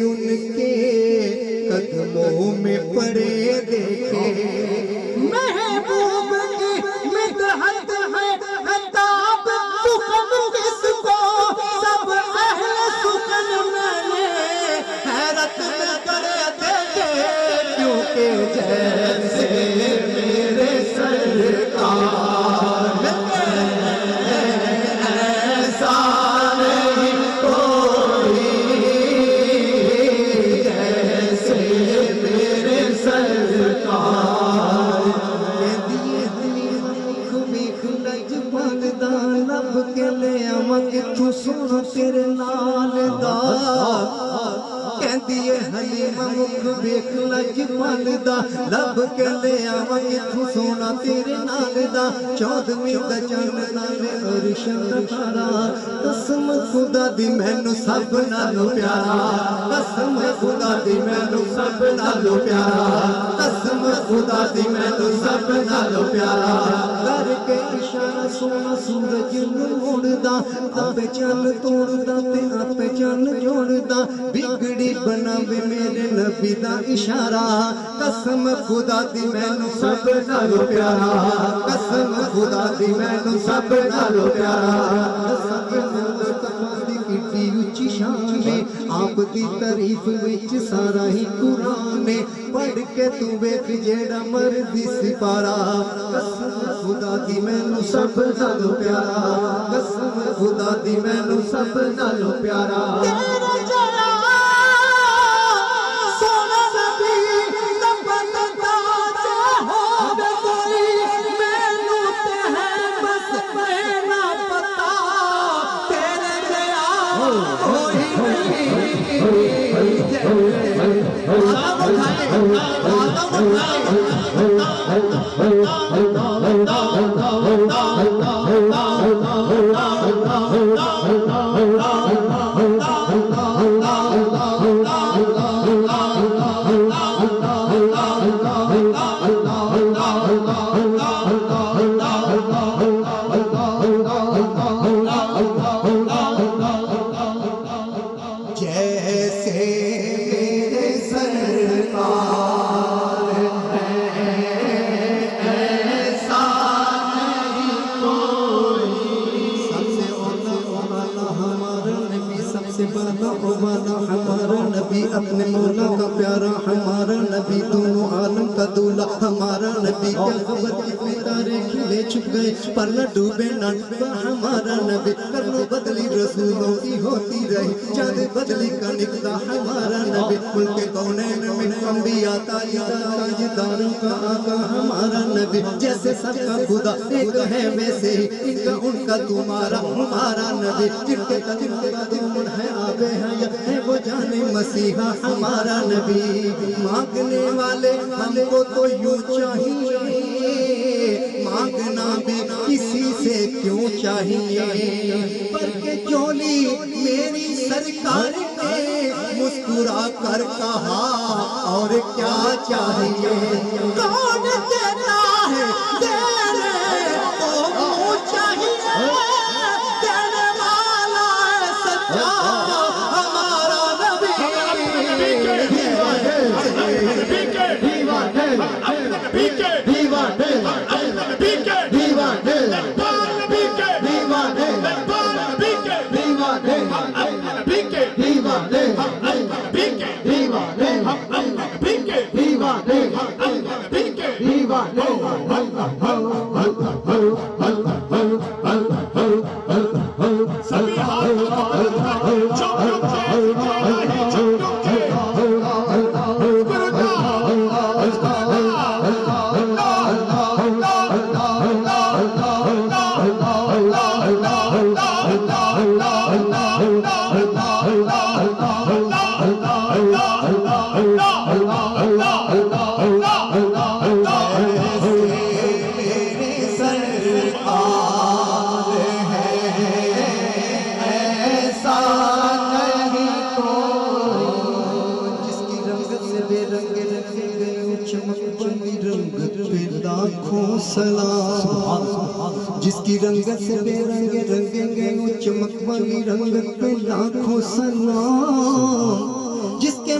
ان کے قدموں میں پڑے دیکھے محبوب کی مدحت ہے خطاب سخن کس کو سب اہل سخن میں نے حیرت میں کرے دیکھے کیونکہ جیسے میرے سرکار ایسا نہیں کوئی جیسے میرے سرکار لب کے لے آواں کتھوں سونا تیرے نال دا کہندی اے حلیمہ مکھ ویکھ لجپال دا لب کے لے آواں کتھوں سونا تیرے نال دا چودھویں دا چند نال عرشاں دا تارا قسم خدا دی مینوں سب نالوں پیارا قسم خدا دی مینوں سب نالوں پیارا قسم خدا دی مینوں سب نالوں پیارا کر کے اشارہ سونا سورج نوں موڑدا آپے چن توڑدا تے آپے چن جوڑدا بگڑی بناوے میرے نبی دا اشارہ قسم خدا دی مینوں سب نالوں پیارا قسم خدا دی مینوں سب نالوں پیارا مصطفیٰ دی کڈی اچھی شان ہے آپ دی تعریف وچ سارا ہی قرآن ہے پڑھ کے تو ویکھ جیڑا مرضی سپارا قسم خدا دی مینوں سب نالوں پیارا قسم خدا دی مینوں سب نالوں پیارا تیرا جڑا سونا نبی نبت تاج ہووے کوئی مینوں تے ہے بس میرا پتا تیرے جیا کوئی جیسے میرے سرکار ایسا نہیں کوئی سب سے اولا ہمارا نبی سب سے بالا ہمارا نبی اپنے مولا کا پیارا ہمارا نبی دونوں عالم کا دولا ہمارا نبی کیا خبر کتنے تارے کھلے چھپ گئے پر نہ ڈوبے نہ ڈوبا ہمارا نبی کرنو بدلی رسولوں کی ہوتی رہی چاند بدلی کا نکلا ہمارا نبی ملک کونین میں انبیاء تاجداروں کا آقا ہمارا نبی جیسے سب کا خدا ایک ہے ویسے ہی ان کا ان کا تمہارا ہمارا نبی جن کے قدم کا دون ہے آب حیات ہے وہ جان مسیحا ہمارا نبی مانگنے والے ہم کو تو یوں چاہیے مانگنا بھی کسی سے کیوں چاہیے پر کہ جولی میری سرکار نے مسکرا کر کہا اور کیا چاہیے کون دیتا ہے تیرے کو چاہیے دینے والا ہے سچا ہمارا نبی جس کی رنگت سے بے رنگ رنگیں گے وہ چمک والی رنگت پہ لاکھوں سلام جس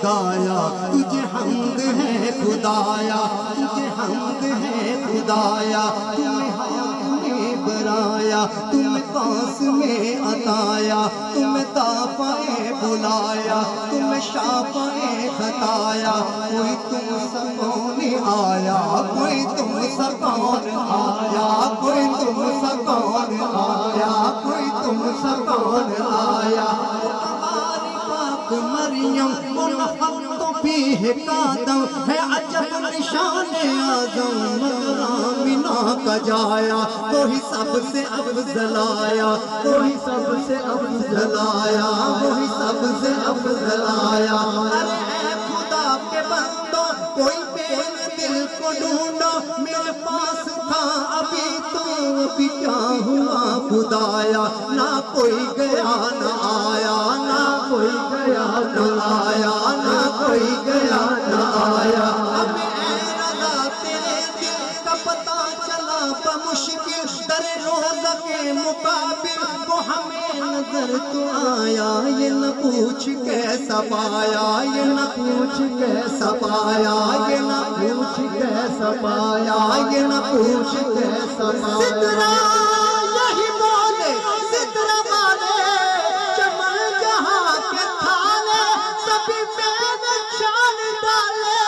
خدایا تجھے حمد ہے خدایا تجھے حمد ہے خدایا تمہیں ہاتھ میں برایا تمہیں پاس میں عطایا تمہیں دافعے بلایا تمہیں شافعے خطایا کوئی تم سکون آیا کوئی تم سکون آیا کوئی تم سکون آیا کوئی تم سکون آیا ہماری پاک مریم منحط فیہ قادم ہے عجب نشان اعظم مگر آمنہ کا جایا وہی سب سے افضل آیا وہی سب سے افضل آیا وہی سب سے افضل آیا ارے اے خدا کے بندو کوئی میرے دل کو ڈھونڈو میرے پاس تھا ابھی تو ابھی کیا ہوا خدایا نہ کوئی گیا نہ آیا نہ کوئی گیا نہ آیا نہ کوئی گیا نہ آیا اب اے رضا تیرے دل کا پتہ چلا بمشکل در روزہ کے مقابل وہ ہمیں نظر تو آیا یہ نہ پوچھ کیسا پایا یہ نہ پوچھ کیسا پایا یہ نہ پوچھ کیسا پایا یہ نہ پوچھ کیسا پایا یہی بولے سترہ والے چمن جہاں کے تھالے سبھی میں شان ڈالے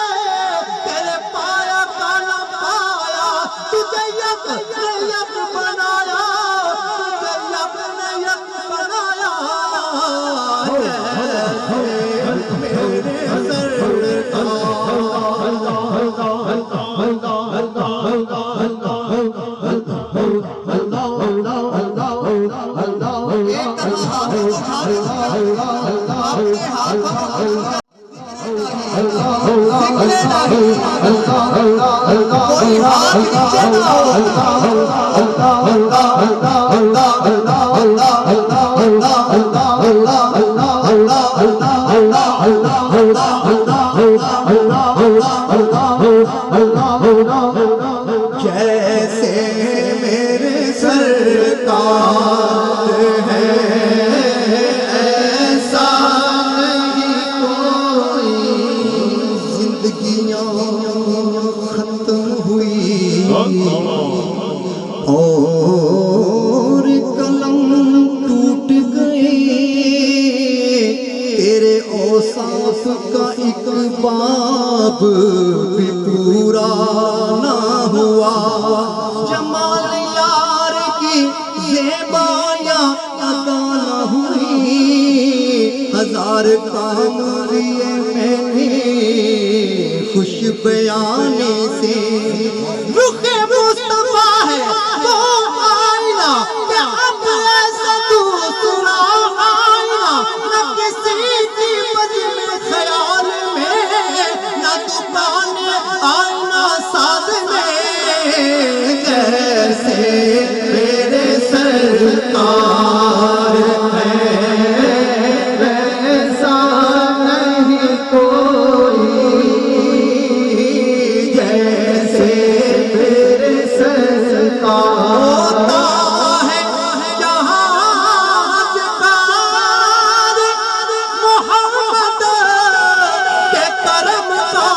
تیرے پایا کانا پایا تجھے یک نے یک بنایا تجھے یک نے یک بنایا میرے جیسے میرے سرکار ہے ایسا نہیں کوئی زندگیاں ختم ہوئی اور قلم ٹوٹ گئے تیرے اوصاف کا ایک باب بھی پورا نہ ہوا جمال یار کی زیبایاں ادا نہ ہوئی ہزار کام لیے میں نے خوش بیانے سے رخ مصطفیٰ ہے وہ آئینہ کہ اب ایسا دوسرا آئینہ نہ کسی کی بج میں خیال میں نہ دکان آئینہ ساز میں جیسے میرے سرکار ہے ویسا نہیں کوئی جیسے میرے سرکار ہوتا ہے جہاں کار محمد کے کرم کا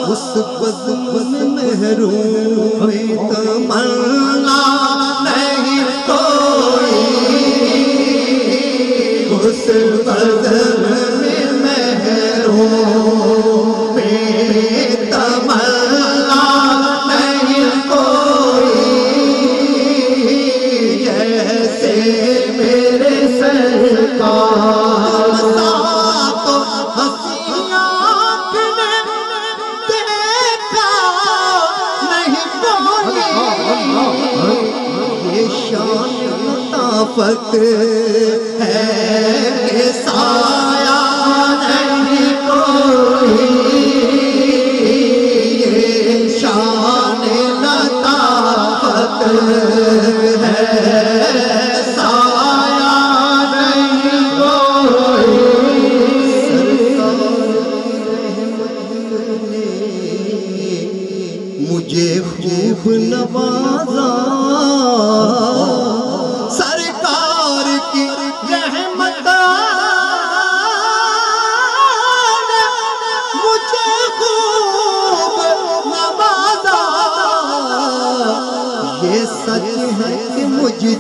اس بزم محروم تمنا نہیں کوئی اس بزم محروم تمنا نہیں کوئی جیسے میرے سرکار تو ہنسی آنکھ نے دیکھا نہیں کوئی یہ شان لطافت ہے کہ سایہ نہیں کوئی یہ شان لطافت ہے سایہ نہیں کوئی مجھے خوب نوازا سرکار کی رحمت